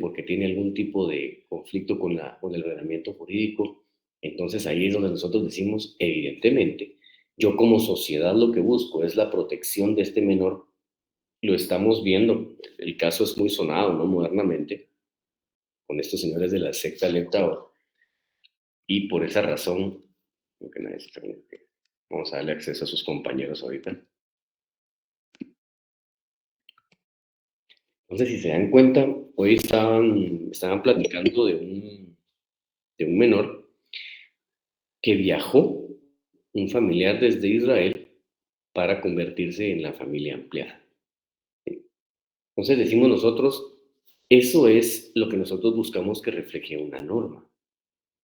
porque tiene algún tipo de conflicto con el ordenamiento jurídico. Entonces ahí es donde nosotros decimos, evidentemente, yo como sociedad lo que busco es la protección de este menor. Lo estamos viendo, el caso es muy sonado, ¿no? Modernamente, con estos señores de la secta Lepta, y por esa razón, creo que nadie se está conectando. Vamos a darle acceso a sus compañeros ahorita. Entonces, si se dan cuenta, hoy estaban platicando de un menor que viajó, un familiar desde Israel, para convertirse en la familia ampliada. Entonces decimos nosotros, eso es lo que nosotros buscamos que refleje una norma.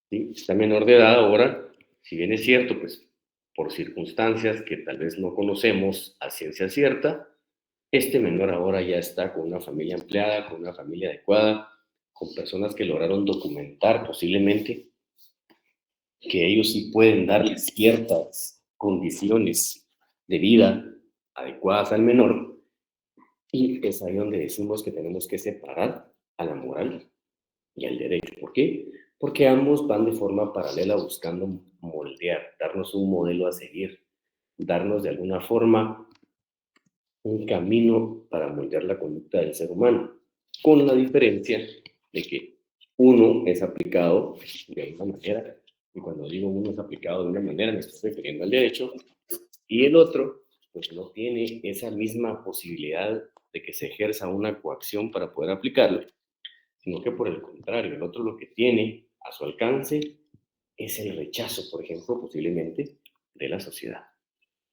¿Sí? Está menor de edad ahora, si bien es cierto, pues por circunstancias que tal vez no conocemos a ciencia cierta, este menor ahora ya está con una familia ampliada, con una familia adecuada, con personas que lograron documentar posiblemente que ellos sí pueden darles ciertas condiciones de vida adecuadas al menor, y es ahí donde decimos que tenemos que separar a la moral y al derecho. ¿Por qué? Porque ambos van de forma paralela buscando moldear, darnos un modelo a seguir, darnos de alguna forma un camino para moldear la conducta del ser humano, con la diferencia de que uno es aplicado de una manera, y cuando digo uno es aplicado de una manera me estoy refiriendo al derecho, y el otro pues no tiene esa misma posibilidad de que se ejerza una coacción para poder aplicarlo, sino que por el contrario, el otro lo que tiene a su alcance es el rechazo, por ejemplo, posiblemente de la sociedad.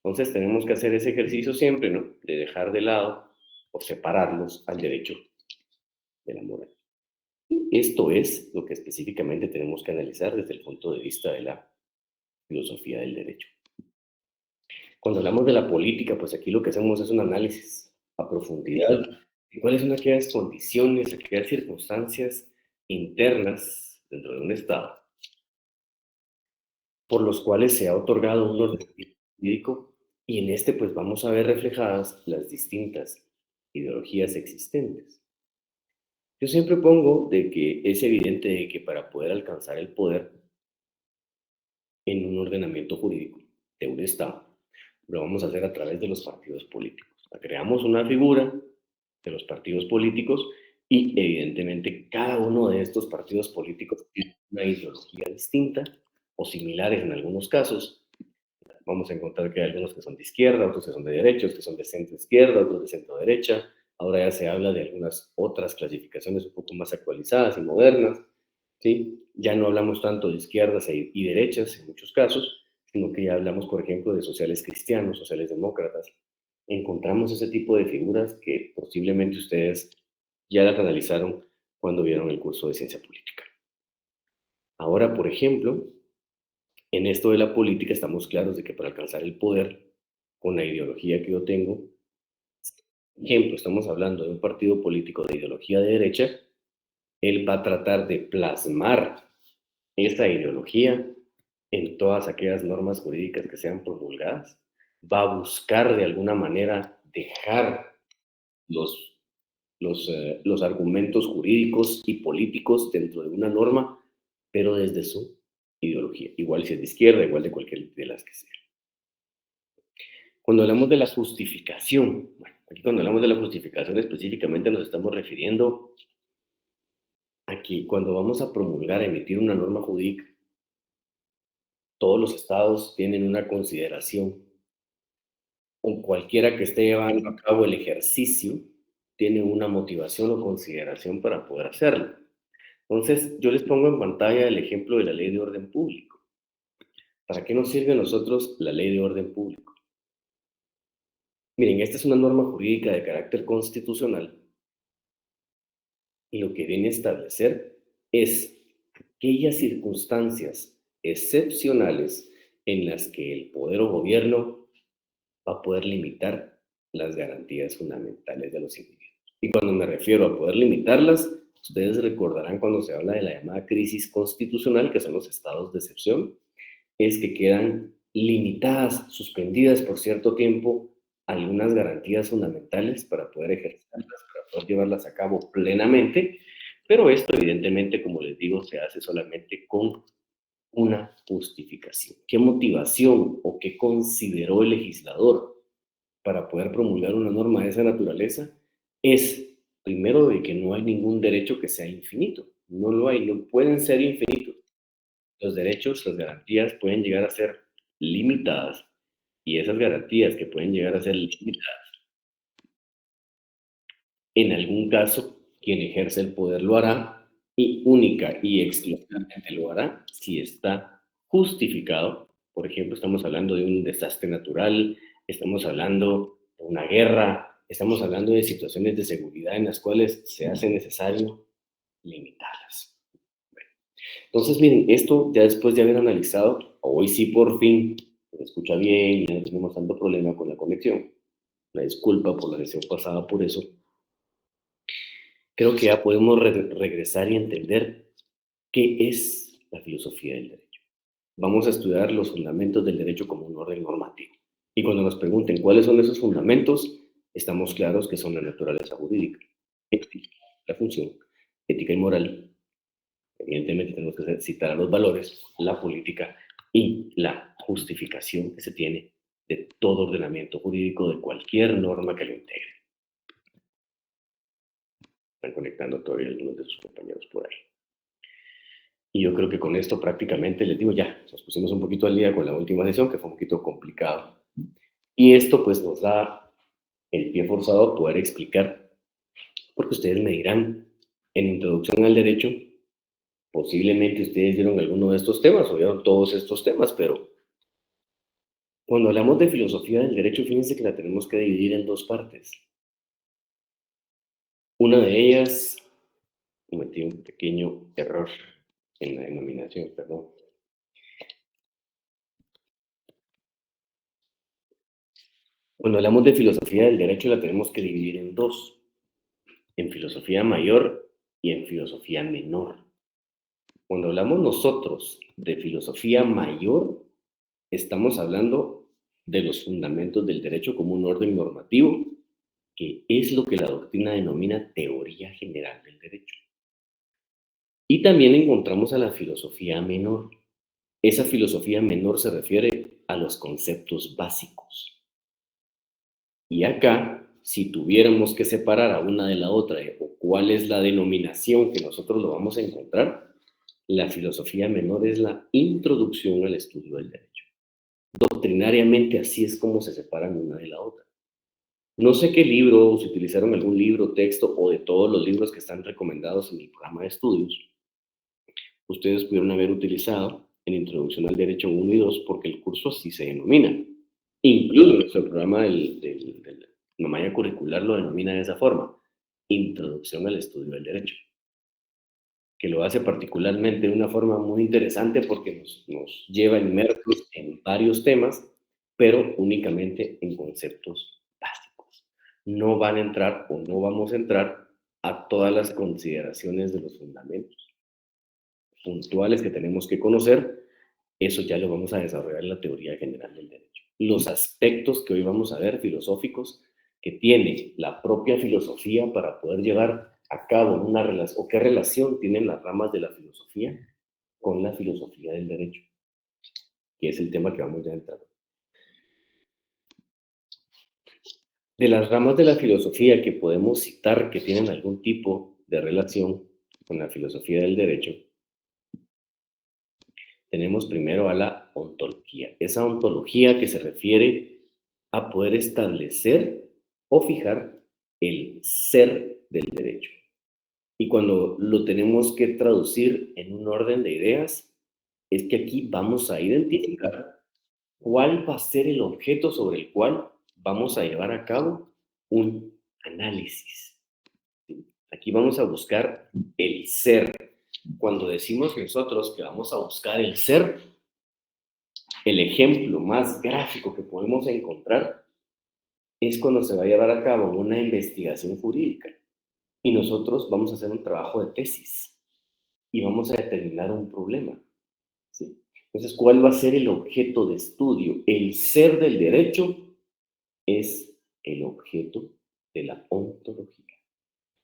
Entonces tenemos que hacer ese ejercicio siempre, ¿no? De dejar de lado o separarlos al derecho de la moral. Esto es lo que específicamente tenemos que analizar desde el punto de vista de la filosofía del derecho. Cuando hablamos de la política, pues aquí lo que hacemos es un análisis a profundidad de cuáles son aquellas condiciones, aquellas circunstancias internas dentro de un Estado por los cuales se ha otorgado un orden jurídico, y en este pues vamos a ver reflejadas las distintas ideologías existentes. Yo siempre pongo de que es evidente de que para poder alcanzar el poder en un ordenamiento jurídico de un Estado, lo vamos a hacer a través de los partidos políticos. Creamos una figura de los partidos políticos y evidentemente cada uno de estos partidos políticos tiene una ideología distinta o similares en algunos casos. Vamos a encontrar que hay algunos que son de izquierda, otros que son de derecha, otros que son de centro izquierda, otros de centro derecha. Ahora ya se habla de algunas otras clasificaciones un poco más actualizadas y modernas, ¿sí? Ya no hablamos tanto de izquierdas y derechas en muchos casos, sino que ya hablamos, por ejemplo, de sociales cristianos, sociales demócratas. Encontramos ese tipo de figuras que posiblemente ustedes ya las analizaron cuando vieron el curso de ciencia política. Ahora, por ejemplo, en esto de la política estamos claros de que para alcanzar el poder con la ideología que yo tengo, por ejemplo, estamos hablando de un partido político de ideología de derecha, él va a tratar de plasmar esa ideología en todas aquellas normas jurídicas que sean promulgadas, va a buscar de alguna manera dejar los, los argumentos jurídicos y políticos dentro de una norma, pero desde su ideología, igual si es de izquierda, igual de cualquier de las que sea. Cuando hablamos de la justificación, bueno, aquí cuando hablamos de la justificación específicamente nos estamos refiriendo a que cuando vamos a promulgar, a emitir una norma jurídica, todos los estados tienen una consideración, o cualquiera que esté llevando a cabo el ejercicio tiene una motivación o consideración para poder hacerlo. Entonces, yo les pongo en pantalla el ejemplo de la ley de orden público. ¿Para qué nos sirve a nosotros la ley de orden público? Miren, esta es una norma jurídica de carácter constitucional y lo que viene a establecer es aquellas circunstancias excepcionales en las que el poder o gobierno va a poder limitar las garantías fundamentales de los individuos. Y cuando me refiero a poder limitarlas, ustedes recordarán cuando se habla de la llamada crisis constitucional, que son los estados de excepción, es que quedan limitadas, suspendidas por cierto tiempo algunas garantías fundamentales para poder ejercerlas, para poder llevarlas a cabo plenamente, Pero esto, evidentemente, como les digo, se hace solamente con una justificación. ¿Qué motivación o qué consideró el legislador para poder promulgar una norma de esa naturaleza? Es, primero, de que no hay ningún derecho que sea infinito. No lo hay, no pueden ser infinitos. Los derechos, las garantías pueden llegar a ser limitadas, y esas garantías que pueden llegar a ser limitadas, en algún caso, quien ejerce el poder lo hará, y única y exclusivamente lo hará si está justificado. Por ejemplo, estamos hablando de un desastre natural, estamos hablando de una guerra, estamos hablando de situaciones de seguridad en las cuales se hace necesario limitarlas. Entonces, miren, esto ya después de haber analizado, hoy sí por fin se escucha bien, ya no tenemos tanto problema con la conexión. La disculpa por la sesión pasada por eso. Creo que ya podemos regresar y entender qué es la filosofía del derecho. Vamos a estudiar los fundamentos del derecho como un orden normativo. Y cuando nos pregunten cuáles son esos fundamentos, estamos claros que son la naturaleza jurídica, ética, la función, ética y moral. Evidentemente tenemos que citar a los valores, la política y la justificación que se tiene de todo ordenamiento jurídico, de cualquier norma que lo integre. Están conectando todavía algunos de sus compañeros por ahí. Y yo creo que con esto prácticamente les digo ya, nos pusimos un poquito al día con la última sesión, que fue un poquito complicado. Y esto pues nos da el pie forzado a poder explicar, porque ustedes me dirán, en Introducción al Derecho, posiblemente ustedes vieron alguno de estos temas o vieron todos estos temas, pero cuando hablamos de filosofía del derecho, fíjense que la tenemos que dividir en dos partes. Una de ellas, cometí un pequeño error en la denominación, perdón. Cuando hablamos de filosofía del derecho, la tenemos que dividir en dos, en filosofía mayor y en filosofía menor. Cuando hablamos nosotros de filosofía mayor, estamos hablando de los fundamentos del derecho como un orden normativo, que es lo que la doctrina denomina teoría general del derecho. Y también encontramos a la filosofía menor. Esa filosofía menor se refiere a los conceptos básicos. Y acá, si tuviéramos que separar a una de la otra, o cuál es la denominación que nosotros lo vamos a encontrar, la filosofía menor es la introducción al estudio del derecho. Doctrinariamente así es como se separan una de la otra. No sé qué libro, si utilizaron algún libro, texto o de todos los libros que están recomendados en el programa de estudios, ustedes pudieron haber utilizado en Introducción al Derecho 1 y 2 porque el curso así se denomina. Incluso nuestro programa de la malla curricular lo denomina de esa forma, Introducción al Estudio del Derecho, que lo hace particularmente de una forma muy interesante porque nos lleva inmersos en varios temas, pero únicamente en conceptos básicos. No van a entrar o no vamos a entrar a todas las consideraciones de los fundamentos puntuales que tenemos que conocer. Eso ya lo vamos a desarrollar en la teoría general del derecho. Los aspectos que hoy vamos a ver filosóficos que tiene la propia filosofía para poder llevar a cabo una relación, o qué relación tienen las ramas de la filosofía con la filosofía del derecho, que es el tema que vamos a entrar. De las ramas de la filosofía que podemos citar que tienen algún tipo de relación con la filosofía del derecho, tenemos primero a la ontología. Esa ontología que se refiere a poder establecer o fijar el ser del derecho. Y cuando lo tenemos que traducir en un orden de ideas, es que aquí vamos a identificar cuál va a ser el objeto sobre el cual vamos a llevar a cabo un análisis. Aquí vamos a buscar el ser. Cuando decimos nosotros que vamos a buscar el ser, el ejemplo más gráfico que podemos encontrar es cuando se va a llevar a cabo una investigación jurídica y nosotros vamos a hacer un trabajo de tesis y vamos a determinar un problema, ¿sí? Entonces, ¿cuál va a ser el objeto de estudio? El ser del derecho es el objeto de la ontología.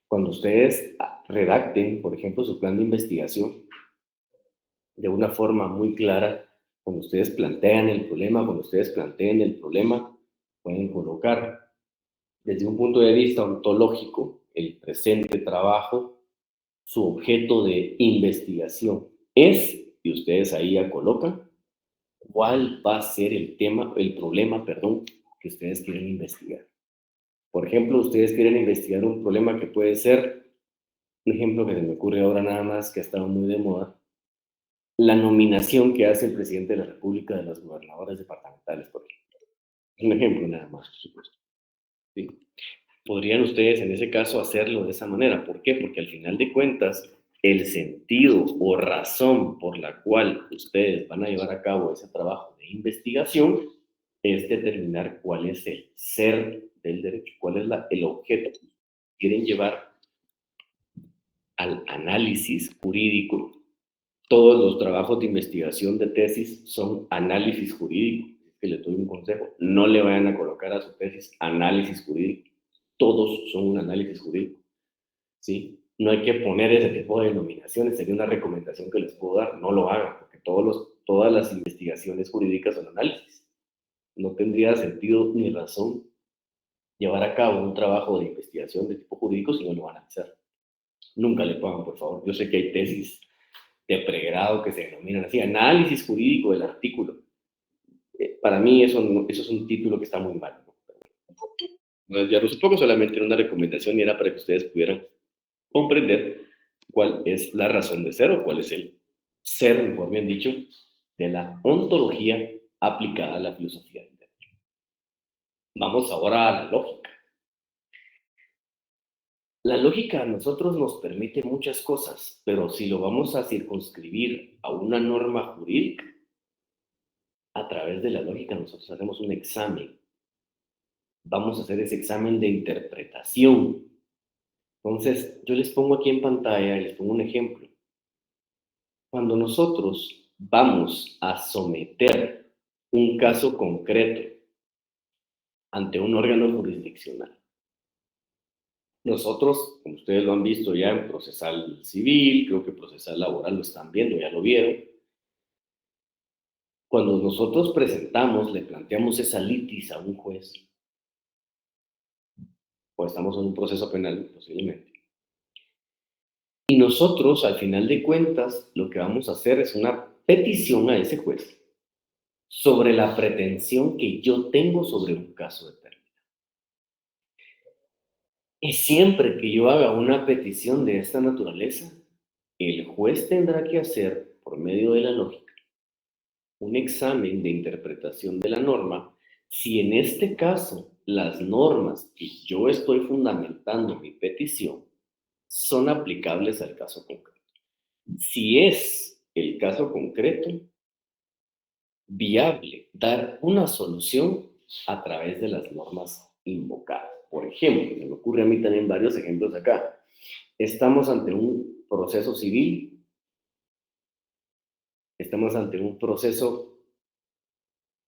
Cuando ustedes redacten, por ejemplo, su plan de investigación de una forma muy clara, cuando ustedes planteen el problema, pueden colocar desde un punto de vista ontológico el presente trabajo, su objeto de investigación es, y ustedes ahí ya colocan, cuál va a ser el problema, perdón, que ustedes quieren investigar. Por ejemplo, ustedes quieren investigar un problema que puede ser, un ejemplo que se me ocurre ahora nada más, que ha estado muy de moda, la nominación que hace el presidente de la República de las gobernadoras departamentales, por ejemplo. Es un ejemplo nada más, por supuesto. ¿Sí? Podrían ustedes en ese caso hacerlo de esa manera. ¿Por qué? Porque al final de cuentas, el sentido o razón por la cual ustedes van a llevar a cabo ese trabajo de investigación es determinar cuál es el ser del derecho, cuál es el objeto que quieren llevar al análisis jurídico. Todos los trabajos de investigación de tesis son análisis jurídico. Es que les doy un consejo, no le vayan a colocar a su tesis análisis jurídico. Todos son un análisis jurídico, ¿sí? No hay que poner ese tipo de denominaciones, sería una recomendación que les puedo dar, no lo hagan, porque todas las investigaciones jurídicas son análisis. No tendría sentido ni razón llevar a cabo un trabajo de investigación de tipo jurídico si no lo van a hacer. Nunca le pongan, por favor. Yo sé que hay tesis de pregrado que se denominan así, análisis jurídico del artículo. Para mí eso es un título que está muy mal, ¿no? Ya lo supongo, solamente era una recomendación y era para que ustedes pudieran comprender cuál es la razón de ser o cuál es el ser, mejor bien dicho, de la ontología aplicada a la filosofía del derecho. Vamos ahora a la lógica. La lógica a nosotros nos permite muchas cosas, pero si lo vamos a circunscribir a una norma jurídica, a través de la lógica nosotros hacemos un examen. Vamos a hacer ese examen de interpretación. Entonces, yo les pongo aquí en pantalla, les pongo un ejemplo. Cuando nosotros vamos a someter un caso concreto ante un órgano jurisdiccional, nosotros, como ustedes lo han visto ya en procesal civil, creo que procesal laboral lo están viendo, ya lo vieron, cuando nosotros presentamos, le planteamos esa litis a un juez, o estamos en un proceso penal posiblemente, y nosotros, al final de cuentas, lo que vamos a hacer es una petición a ese juez sobre la pretensión que yo tengo sobre un caso determinado. Y siempre que yo haga una petición de esta naturaleza, el juez tendrá que hacer, por medio de la lógica, un examen de interpretación de la norma, si en este caso las normas que yo estoy fundamentando mi petición son aplicables al caso concreto. Si es el caso concreto viable dar una solución a través de las normas invocadas. Por ejemplo, me ocurre a mí también varios ejemplos acá. Estamos ante un proceso civil, estamos ante un proceso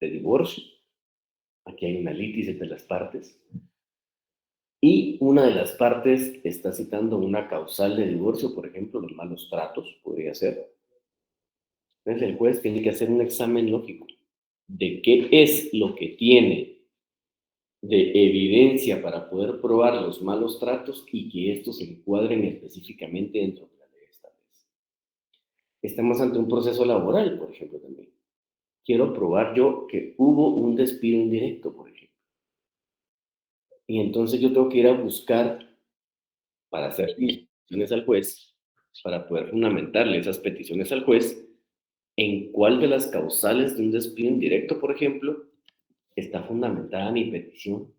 de divorcio, aquí hay una litis entre las partes, y una de las partes está citando una causal de divorcio, por ejemplo, los malos tratos, podría ser. Entonces el juez tiene que hacer un examen lógico de qué es lo que tiene de evidencia para poder probar los malos tratos y que estos se encuadren específicamente dentro de la ley establece. Estamos ante un proceso laboral, por ejemplo, también. Quiero probar yo que hubo un despido indirecto, por ejemplo. Y entonces yo tengo que ir a buscar para hacer peticiones al juez, para poder fundamentarle esas peticiones al juez, en cuál de las causales de un despido indirecto, por ejemplo, está fundamentada mi petición.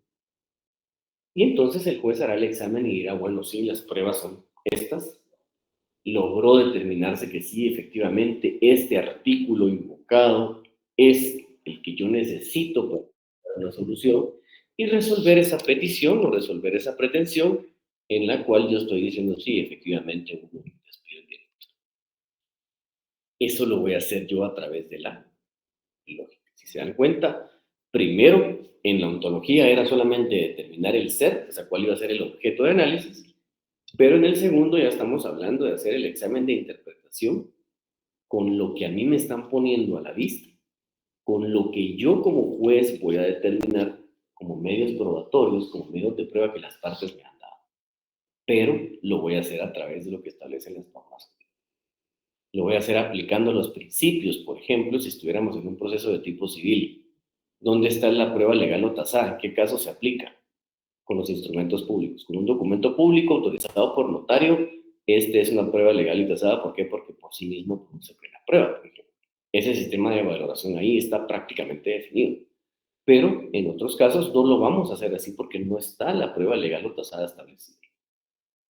Y entonces el juez hará el examen y dirá, bueno, sí, las pruebas son estas. Logró determinarse que sí, efectivamente, este artículo invocado es el que yo necesito para dar una solución y resolver esa petición o resolver esa pretensión en la cual yo estoy diciendo, sí, efectivamente, hubo un despido indirecto. Eso lo voy a hacer yo a través de la lógica. Si se dan cuenta, primero, en la ontología era solamente determinar el ser, o sea, cuál iba a ser el objeto de análisis, Pero en el segundo ya estamos hablando de hacer el examen de interpretación con lo que a mí me están poniendo a la vista, con lo que yo como juez voy a determinar como medios probatorios, como medios de prueba que las partes me han dado. Pero lo voy a hacer a través de lo que establecen las normas. Lo voy a hacer aplicando los principios, por ejemplo, si estuviéramos en un proceso de tipo civil. ¿Dónde está la prueba legal o tasada? ¿En qué caso se aplica? Con los instrumentos públicos. Con un documento público autorizado por notario, este es una prueba legal y tasada. ¿Por qué? Porque por sí mismo produce plena prueba, por ejemplo. Ese sistema de valoración ahí está prácticamente definido. Pero en otros casos no lo vamos a hacer así porque no está la prueba legal o tasada establecida.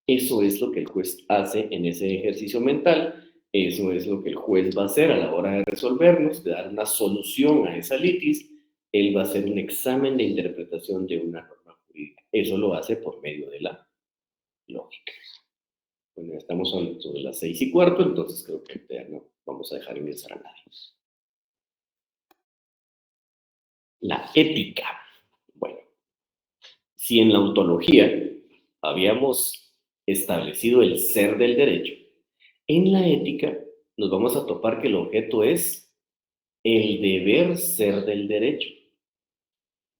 Eso es lo que el juez hace en ese ejercicio mental, eso es lo que el juez va a hacer a la hora de resolvernos, de dar una solución a esa litis. Él va a hacer un examen de interpretación de una norma jurídica. Eso lo hace por medio de la lógica. Bueno, ya estamos sobre las 6:15, entonces creo que ya no vamos a dejar ingresar a nadie. La ética. Bueno, si en la ontología habíamos establecido el ser del derecho, en la ética nos vamos a topar que el objeto es el deber ser del derecho.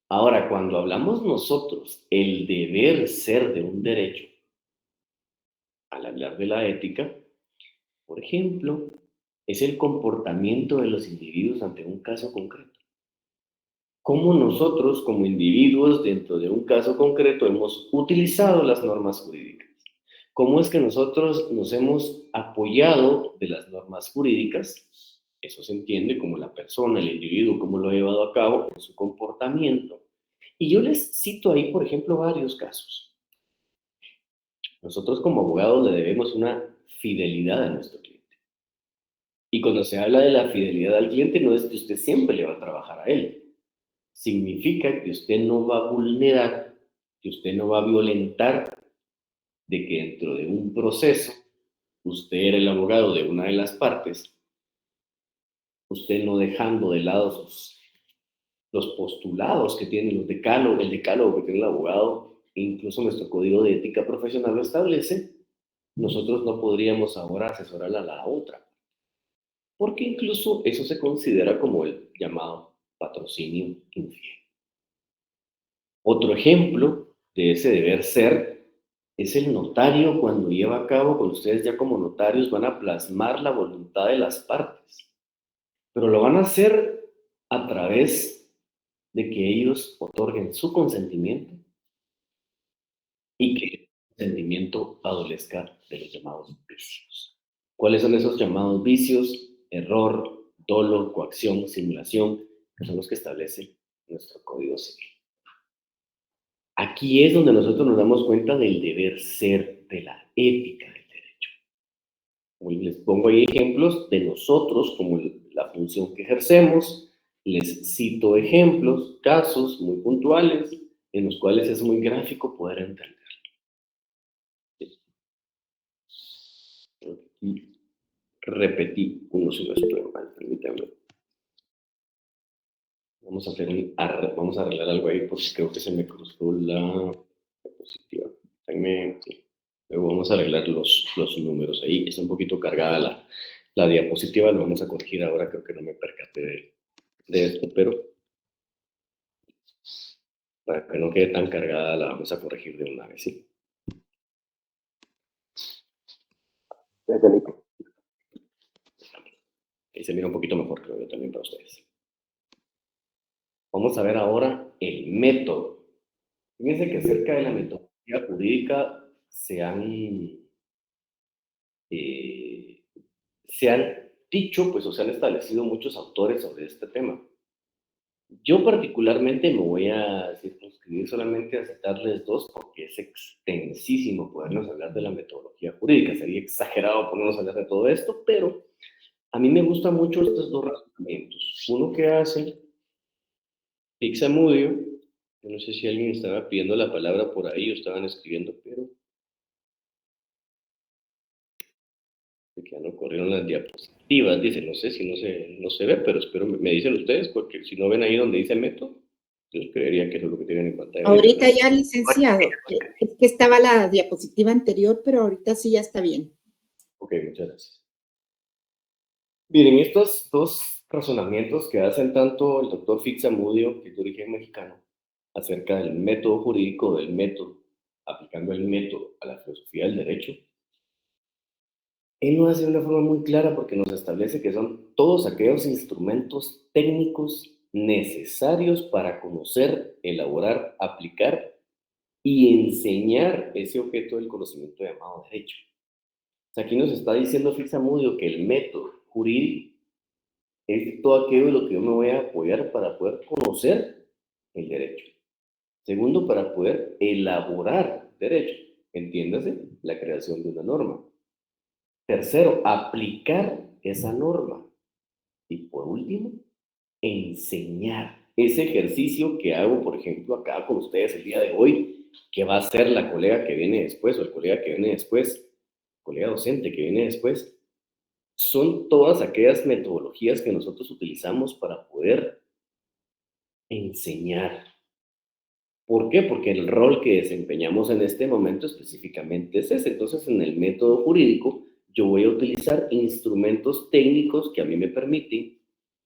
Ahora, cuando hablamos nosotros el deber ser de un derecho, al hablar de la ética, por ejemplo, es el comportamiento de los individuos ante un caso concreto. Cómo nosotros, como individuos dentro de un caso concreto, hemos utilizado las normas jurídicas. ¿Cómo es que nosotros nos hemos apoyado de las normas jurídicas? Eso se entiende como la persona, el individuo, cómo lo ha llevado a cabo en su comportamiento. Y yo les cito ahí, por ejemplo, varios casos. Nosotros como abogados le debemos una fidelidad a nuestro cliente. Y cuando se habla de la fidelidad al cliente, no es que usted siempre le va a trabajar a él. Significa que usted no va a vulnerar, que usted no va a violentar, de que dentro de un proceso, usted era el abogado de una de las partes, usted no dejando de lado los postulados que tiene el decálogo que tiene el abogado, incluso nuestro código de ética profesional lo establece, nosotros no podríamos ahora asesorar a la otra, porque incluso eso se considera como el llamado patrocinio infiel. Otro ejemplo de ese deber ser es el notario cuando lleva a cabo, cuando ustedes ya como notarios van a plasmar la voluntad de las partes, pero lo van a hacer a través de que ellos otorguen su consentimiento y que el consentimiento adolezca de los llamados vicios. ¿Cuáles son esos llamados vicios? Error, dolo, coacción, simulación, que son los que establece nuestro Código Civil. Aquí es donde nosotros nos damos cuenta del deber ser, de la ética del derecho. Hoy les pongo ahí ejemplos de nosotros, como la función que ejercemos. Les cito ejemplos, casos muy puntuales, en los cuales es muy gráfico poder entender. Y repetí uno si no estoy mal, permítanme. Vamos a arreglar algo ahí porque creo que se me cruzó la diapositiva. Sí. Luego vamos a arreglar los números ahí. Está un poquito cargada la diapositiva, lo vamos a corregir ahora. Creo que no me percaté de esto, pero para que no quede tan cargada la vamos a corregir de una vez, ¿sí? Ahí se mira un poquito mejor, creo yo también para ustedes. Vamos a ver ahora el método. Fíjense que acerca de la metodología jurídica eh, se han dicho, pues, o se han establecido muchos autores sobre este tema. Yo particularmente me voy a circunscribir solamente a citarles dos porque es extensísimo podernos hablar de la metodología jurídica. Sería exagerado ponernos a hablar de todo esto, pero a mí me gustan mucho estos dos razonamientos. Uno que hace Pixamudio, yo no sé si alguien estaba pidiendo la palabra por ahí o estaban escribiendo, pero que ya no corrieron las diapositivas, dice, no sé si no se ve, pero espero me dicen ustedes, porque si no ven ahí donde dice método, Yo creería que eso es lo que tienen en pantalla ahorita, Ahorita ¿no? ya, licenciado. Es que estaba la diapositiva anterior, pero ahorita sí ya está bien. Ok, muchas gracias. Miren, estos dos razonamientos que hacen tanto el doctor Fixamudio, que es de origen mexicano, acerca del método jurídico, del método, aplicando el método a la filosofía del derecho, él lo hace de una forma muy clara porque nos establece que son todos aquellos instrumentos técnicos necesarios para conocer, elaborar, aplicar y enseñar ese objeto del conocimiento llamado derecho. O sea, aquí nos está diciendo Fixamudio que el método jurídico es todo aquello de lo que yo me voy a apoyar para poder conocer el derecho. Segundo, para poder elaborar derecho. Entiéndase, la creación de una norma. Tercero, aplicar esa norma. Y por último, enseñar ese ejercicio que hago, por ejemplo, acá con ustedes el día de hoy, que va a ser la colega que viene después o el colega que viene después, el colega docente que viene después, son todas aquellas metodologías que nosotros utilizamos para poder enseñar. ¿Por qué? Porque el rol que desempeñamos en este momento específicamente es ese. Entonces, en el método jurídico, yo voy a utilizar instrumentos técnicos que a mí me permiten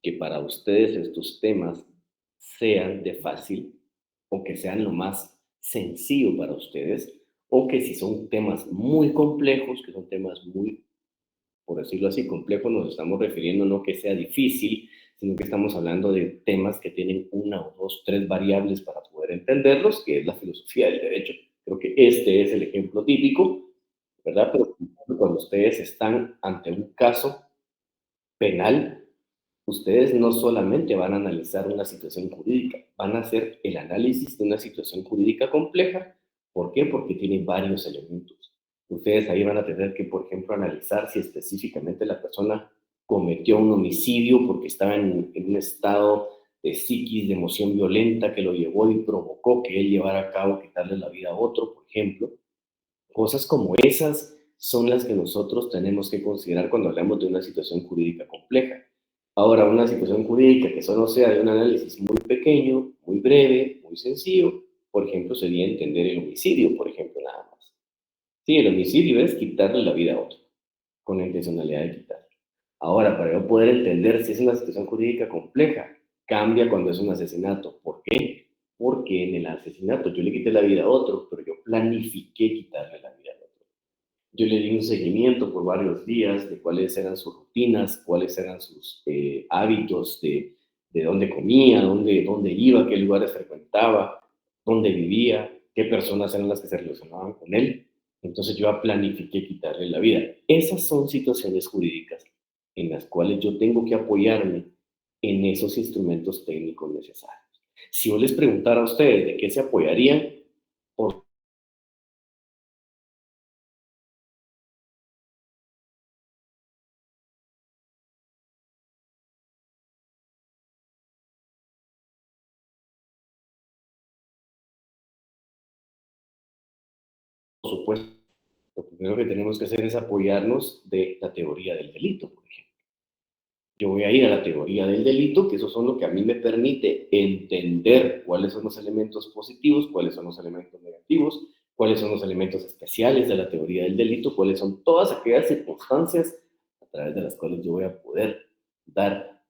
que para ustedes estos temas sean de fácil o que sean lo más sencillo para ustedes, o que si son temas muy complejos, que son temas muy, por decirlo así, complejos, nos estamos refiriendo no que sea difícil, sino que estamos hablando de temas que tienen una o dos, tres variables para poder entenderlos, que es la filosofía del derecho. Creo que este es el ejemplo típico, ¿verdad? Pero cuando ustedes están ante un caso penal, ustedes no solamente van a analizar una situación jurídica, van a hacer el análisis de una situación jurídica compleja. ¿Por qué? Porque tiene varios elementos. Ustedes ahí van a tener que, por ejemplo, analizar si específicamente la persona cometió un homicidio porque estaba en un estado de psiquis, de emoción violenta que lo llevó y provocó que él llevara a cabo quitarle la vida a otro, por ejemplo. Cosas como esas son las que nosotros tenemos que considerar cuando hablamos de una situación jurídica compleja. Ahora, una situación jurídica que solo sea de un análisis muy pequeño, muy breve, muy sencillo, por ejemplo, sería entender el homicidio, por ejemplo, nada más. Sí, el homicidio es quitarle la vida a otro, con la intencionalidad de quitarle. Ahora, para yo poder entender si es una situación jurídica compleja, cambia cuando es un asesinato. ¿Por qué? Porque en el asesinato yo le quité la vida a otro, pero yo planifiqué quitarle la vida a otro. Yo le di un seguimiento por varios días de cuáles eran sus rutinas, cuáles eran sus hábitos, de dónde comía, dónde iba, qué lugares frecuentaba, dónde vivía, qué personas eran las que se relacionaban con él. Entonces yo planifiqué quitarle la vida. Esas son situaciones jurídicas en las cuales yo tengo que apoyarme en esos instrumentos técnicos necesarios. Si yo les preguntara a ustedes de qué se apoyarían, por supuesto, lo primero que tenemos que hacer es apoyarnos de la teoría del delito, por ejemplo. Yo voy a ir a la teoría del delito, que eso son lo que a mí me permite entender cuáles son los elementos positivos, cuáles son los elementos negativos, cuáles son los elementos especiales de la teoría del delito, cuáles son todas aquellas circunstancias a través de las cuales yo voy a poder dar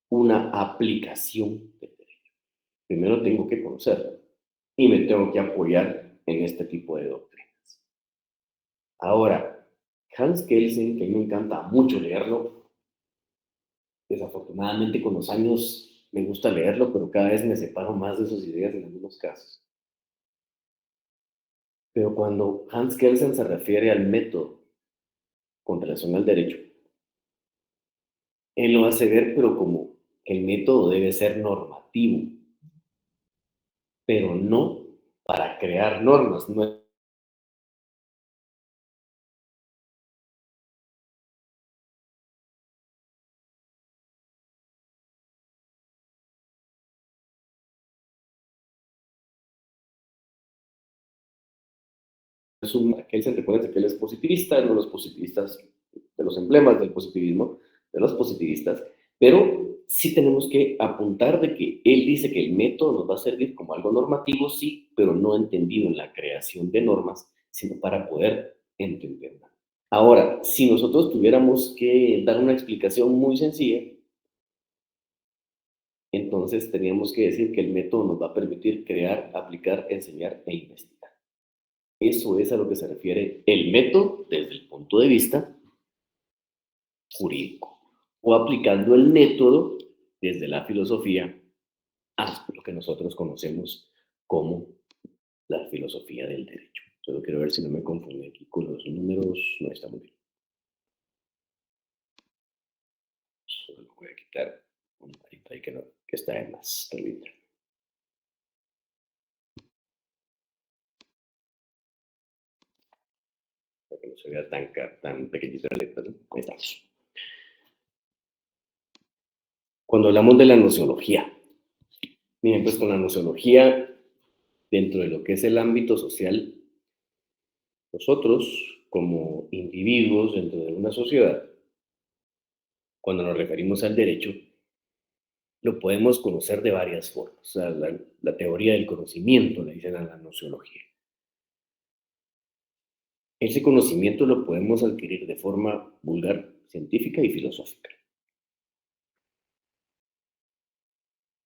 una aplicación del derecho. Primero tengo que conocerlo y me tengo que apoyar en este tipo de doctrinas. Ahora, Hans Kelsen, que a mí me encanta mucho leerlo, desafortunadamente con los años me gusta leerlo, pero cada vez me separo más de sus ideas en algunos casos. Pero cuando Hans Kelsen se refiere al método con relación al derecho, él lo hace ver, pero como que el método debe ser normativo, pero no para crear normas, no es un, Kelsen recuerda que él es positivista, uno de los positivistas, de los emblemas del positivismo, de los positivistas, Pero sí tenemos que apuntar de que él dice que el método nos va a servir como algo normativo, sí, pero no entendido en la creación de normas, sino para poder entenderla. Ahora, si nosotros tuviéramos que dar una explicación muy sencilla, entonces teníamos que decir que el método nos va a permitir crear, aplicar, enseñar e investigar. Eso es a lo que se refiere el método desde el punto de vista jurídico, o aplicando el método desde la filosofía a lo que nosotros conocemos como la filosofía del derecho. Solo quiero ver si no me confundí aquí con los números. No, está muy bien. Solo voy a quitar un marito ahí que, no, que está de más. Permítanme. Para que no se vea tan pequeñita la letra, ¿no? Ahí estamos. Cuando hablamos de la nociología, miren, pues con la nociología, dentro de lo que es el ámbito social, nosotros, como individuos dentro de una sociedad, cuando nos referimos al derecho, lo podemos conocer de varias formas. O sea, la teoría del conocimiento, le dicen a la nociología. Ese conocimiento lo podemos adquirir de forma vulgar, científica y filosófica.